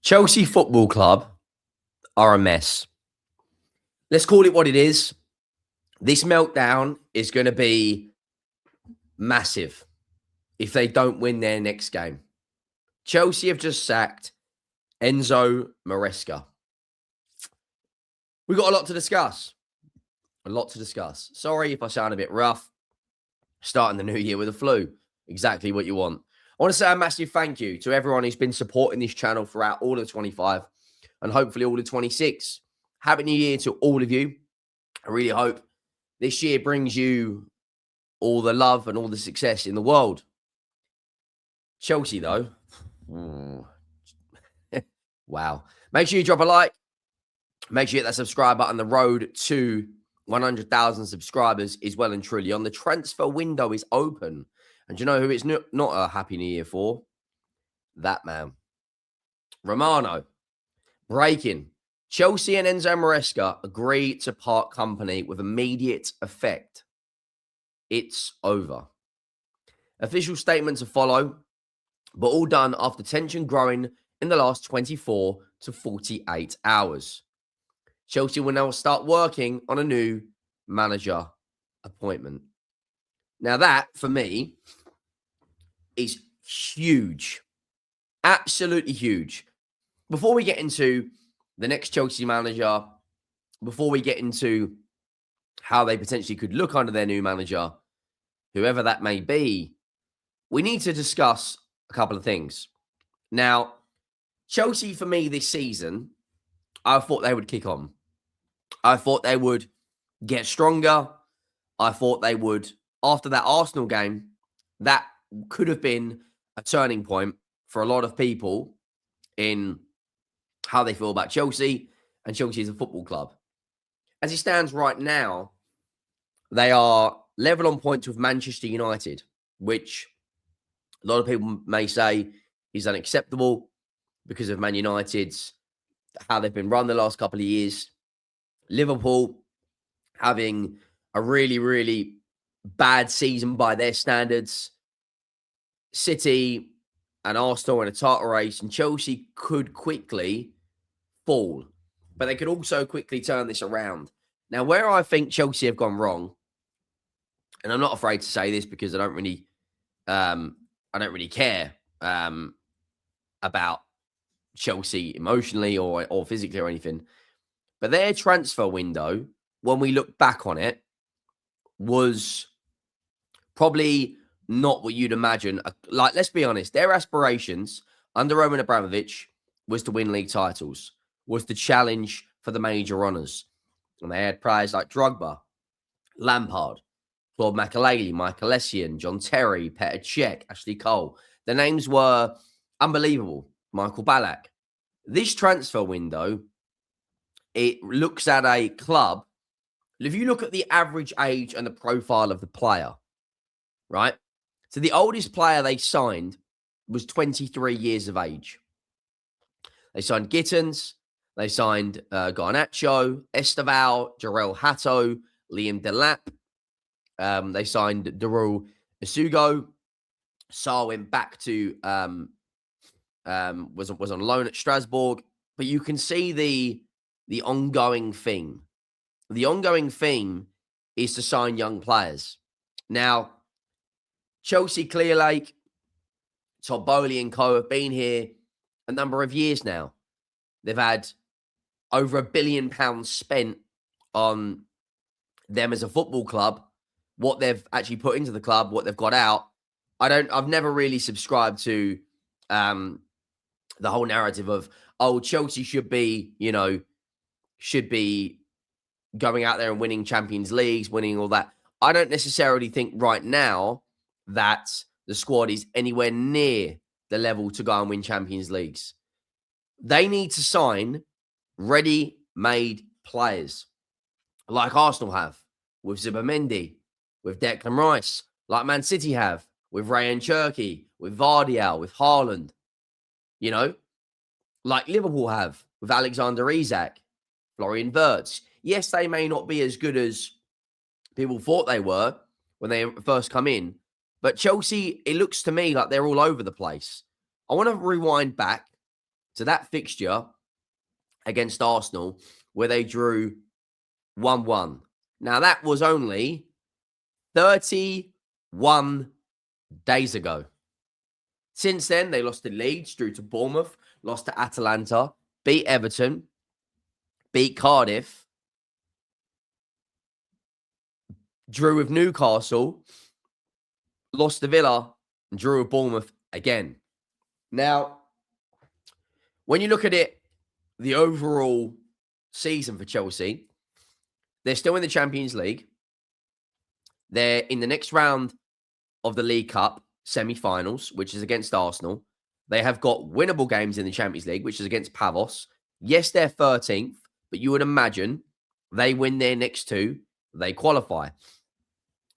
Chelsea Football Club are a mess. Let's call it what it is. This meltdown is going to be massive if they don't win their next game. Chelsea have just sacked Enzo Maresca. We've got a lot to discuss. Sorry if I sound a bit rough. Starting the new year with a flu. Exactly what you want. I want to say a massive thank you to everyone who's been supporting this channel throughout all of 25 and hopefully all of 26. Happy New Year to all of you. I really hope this year brings you all the love and all the success in the world. Chelsea, though. Wow. Make sure you drop a like. Make sure you hit that subscribe button. The road to 100,000 subscribers is well and truly on. The transfer window is open. And do you know who it's not a happy new year for? That man. Romano. Breaking. Chelsea and Enzo Maresca agree to part company with immediate effect. It's over. Official statements to follow, but all done after tension growing in the last 24 to 48 hours. Chelsea will now start working on a new manager appointment. Now that, for me, is huge. Absolutely huge. Before we get into the next Chelsea manager, before we get into how they potentially could look under their new manager, whoever that may be, we need to discuss a couple of things. Now, Chelsea, for me, this season, I thought they would kick on. I thought they would get stronger. I thought they would, after that Arsenal game, that could have been a turning point for a lot of people in how they feel about Chelsea and Chelsea as a football club. As it stands right now, they are level on points with Manchester United, which a lot of people may say is unacceptable because of Man United's, how they've been run the last couple of years. Liverpool having a really, really bad season by their standards. City and Arsenal in a title race, and Chelsea could quickly fall, but they could also quickly turn this around. Now, where I think Chelsea have gone wrong, and I'm not afraid to say this because I don't really care about Chelsea emotionally or physically or anything, but their transfer window, when we look back on it, was probably not what you'd imagine. Like, let's be honest, their aspirations under Roman Abramovich was to win league titles, was to challenge for the major honours. And they had players like Drogba, Lampard, Claude Makelele, Michael Essien, John Terry, Petr Cech, Ashley Cole. The names were unbelievable. Michael Ballack. This transfer window, it looks at a club. If you look at the average age and the profile of the player, right? So the oldest player they signed was 23 years of age. They signed Gittins. They signed Garnacho, Esteval, Jarell Hatto, Liam Delap. They signed Darul Isugo. Sarr went back to, was on loan at Strasbourg. But you can see the ongoing theme. The ongoing theme is to sign young players. Now, Chelsea, Clearlake, Todd Bowley and co have been here a number of years now. They've had over £1 billion spent on them as a football club. What they've actually put into the club, what they've got out. I've never really subscribed to the whole narrative of, oh, Chelsea should be going out there and winning Champions Leagues, winning all that. I don't necessarily think right now that the squad is anywhere near the level to go and win Champions Leagues. They need to sign ready-made players like Arsenal have with Zubimendi, with Declan Rice, like Man City have with Ryan Cherki, with Vardial, with Haaland, like Liverpool have with Alexander Isak, Florian Wirtz. Yes, they may not be as good as people thought they were when they first come in, but Chelsea, it looks to me like they're all over the place. I want to rewind back to that fixture against Arsenal where they drew 1-1. Now, that was only 31 days ago. Since then, they lost to Leeds, drew to Bournemouth, lost to Atalanta, beat Everton, beat Cardiff, drew with Newcastle, lost to Villa, and drew with Bournemouth again. Now, when you look at it, the overall season for Chelsea, they're still in the Champions League. They're in the next round of the League Cup semi-finals, which is against Arsenal. They have got winnable games in the Champions League, which is against Pavos. Yes, they're 13th, but you would imagine they win their next two, they qualify.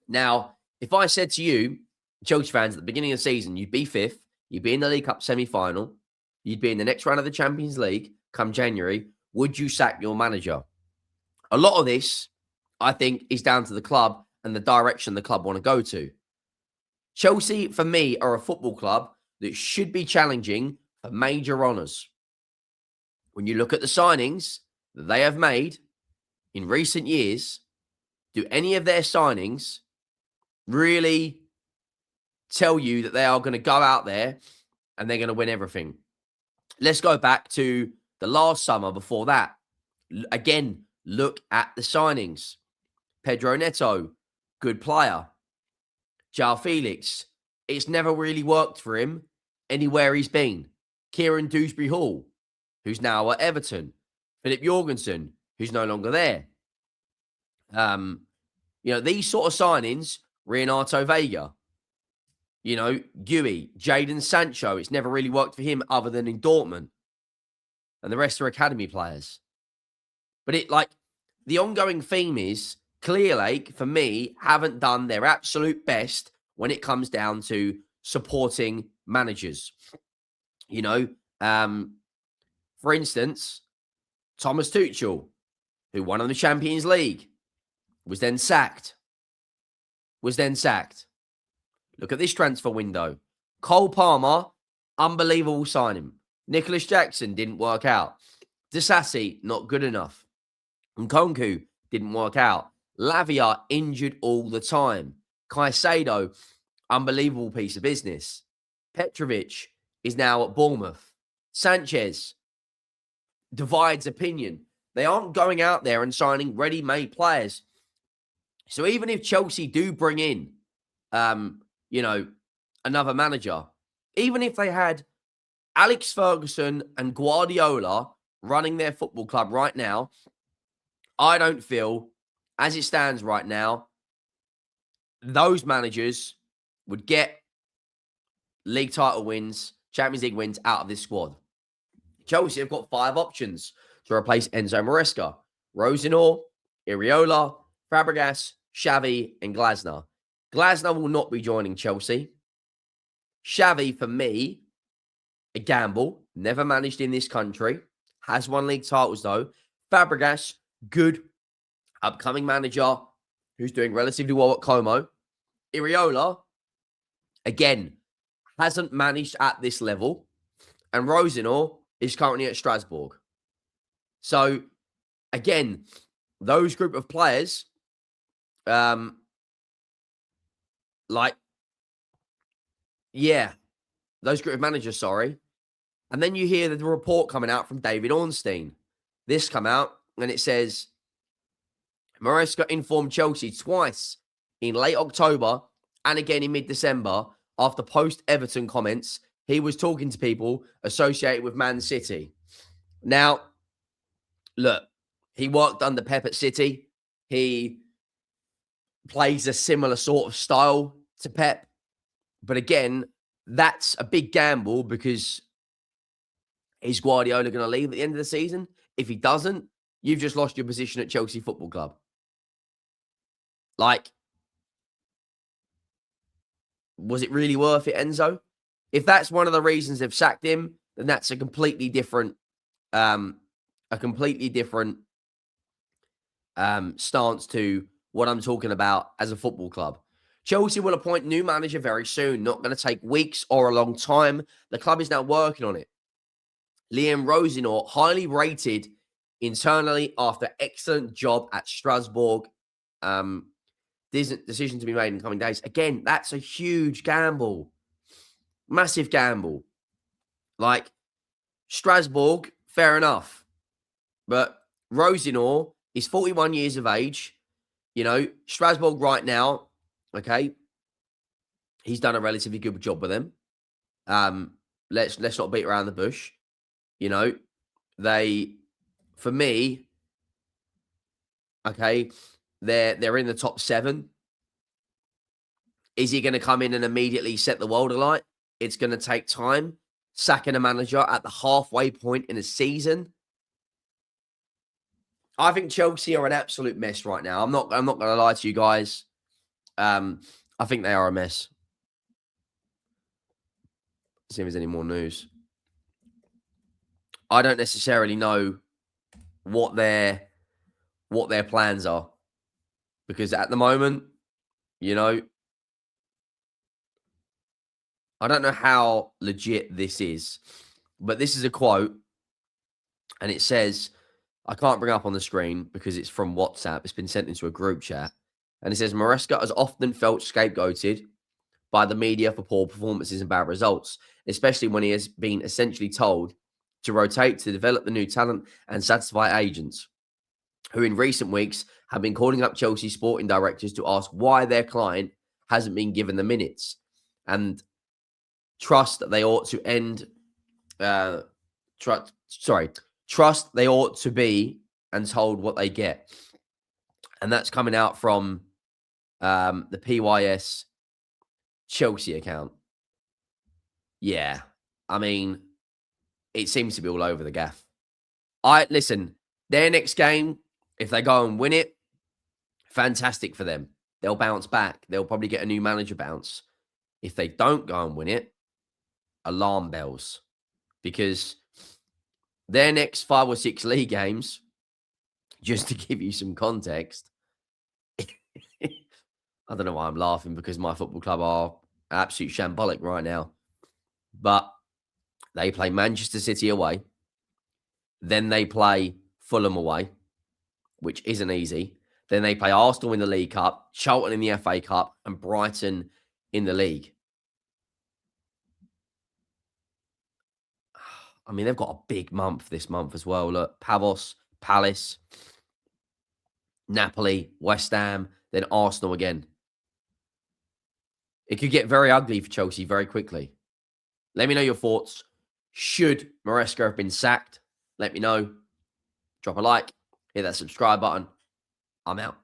Now, if I said to you, Chelsea fans, at the beginning of the season, you'd be 5th, you'd be in the League Cup semi-final, you'd be in the next round of the Champions League come January, would you sack your manager? A lot of this, I think, is down to the club and the direction the club want to go to. Chelsea, for me, are a football club that should be challenging for major honours. When you look at the signings that they have made in recent years, do any of their signings really tell you that they are going to go out there and they're going to win everything? Let's go back to the last summer before that. Again, look at the signings. Pedro Neto, good player. João Felix, it's never really worked for him anywhere he's been. Kieran Dewsbury-Hall, who's now at Everton. Philip Jorgensen, who's no longer there. These sort of signings, Renato Vega, Gueye, Jadon Sancho, it's never really worked for him other than in Dortmund. And the rest are academy players. But the ongoing theme is Clear Lake, for me, haven't done their absolute best when it comes down to supporting managers. For instance, Thomas Tuchel, who won on the Champions League, was then sacked. Look at this transfer window. Cole Palmer, unbelievable signing. Nicholas Jackson didn't work out. Disasi, not good enough. Nkunku didn't work out. Lavia, injured all the time. Caicedo, unbelievable piece of business. Petrovic is now at Bournemouth. Sanchez divides opinion. They aren't going out there and signing ready-made players. So even if Chelsea do bring in, another manager, even if they had Alex Ferguson and Guardiola running their football club right now, I don't feel, as it stands right now, those managers would get league title wins, Champions League wins out of this squad. Chelsea have got 5 options to replace Enzo Maresca: Rosenior, Iriola, Fabregas, Xavi, and Glasner. Glasner will not be joining Chelsea. Xavi, for me, a gamble. Never managed in this country. Has won league titles, though. Fabregas, good upcoming manager who's doing relatively well at Como. Iriola, again, hasn't managed at this level. And Rosenior is currently at Strasbourg. So, again, those group of players, those group of managers, sorry. And then you hear the report coming out from David Ornstein. This come out, and it says, Maresca informed Chelsea twice in late October and again in mid-December after post-Everton comments he was talking to people associated with Man City. Now, look, he worked under Pep at City. He plays a similar sort of style to Pep. But again, that's a big gamble because is Guardiola going to leave at the end of the season? If he doesn't, you've just lost your position at Chelsea Football Club. Was it really worth it, Enzo? If that's one of the reasons they've sacked him, then that's a completely different stance to what I'm talking about as a football club. Chelsea will appoint new manager very soon. Not going to take weeks or a long time. The club is now working on it. Liam Rosenior, highly rated internally after excellent job at Strasbourg. Decision to be made in coming days. Again, that's a huge gamble. Massive gamble. Like, Strasbourg, fair enough. But Rosenior is 41 years of age. You know, Strasbourg right now, okay, he's done a relatively good job with them. Let's not beat around the bush. You know, for me, okay, they're in the top 7. Is he going to come in and immediately set the world alight? It's going to take time. Sacking a manager at the halfway point in a season. I think Chelsea are an absolute mess right now. I'm not going to lie to you guys. I think they are a mess. Let's see if there's any more news. I don't necessarily know what their plans are, because at the moment, you know, I don't know how legit this is, but this is a quote, and it says, I can't bring up on the screen because it's from WhatsApp. It's been sent into a group chat, and it says, Maresca has often felt scapegoated by the media for poor performances and bad results, especially when he has been essentially told to rotate to develop the new talent and satisfy agents, who in recent weeks have been calling up Chelsea sporting directors to ask why their client hasn't been given the minutes, and trust that they ought to end. Trust they ought to be and told what they get, and that's coming out from the PYS Chelsea account. Yeah, I mean, it seems to be all over the gaff. Listen, their next game, if they go and win it, fantastic for them. They'll bounce back. They'll probably get a new manager bounce. If they don't go and win it, alarm bells, because their next 5 or 6 league games, just to give you some context, I don't know why I'm laughing, because my football club are absolute shambolic right now. But they play Manchester City away. Then they play Fulham away, which isn't easy. Then they play Arsenal in the League Cup, Charlton in the FA Cup, and Brighton in the league. I mean, they've got a big month this month as well. Look, Pavos, Palace, Napoli, West Ham, then Arsenal again. It could get very ugly for Chelsea very quickly. Let me know your thoughts. Should Maresca have been sacked? Let me know. Drop a like, hit that subscribe button. I'm out.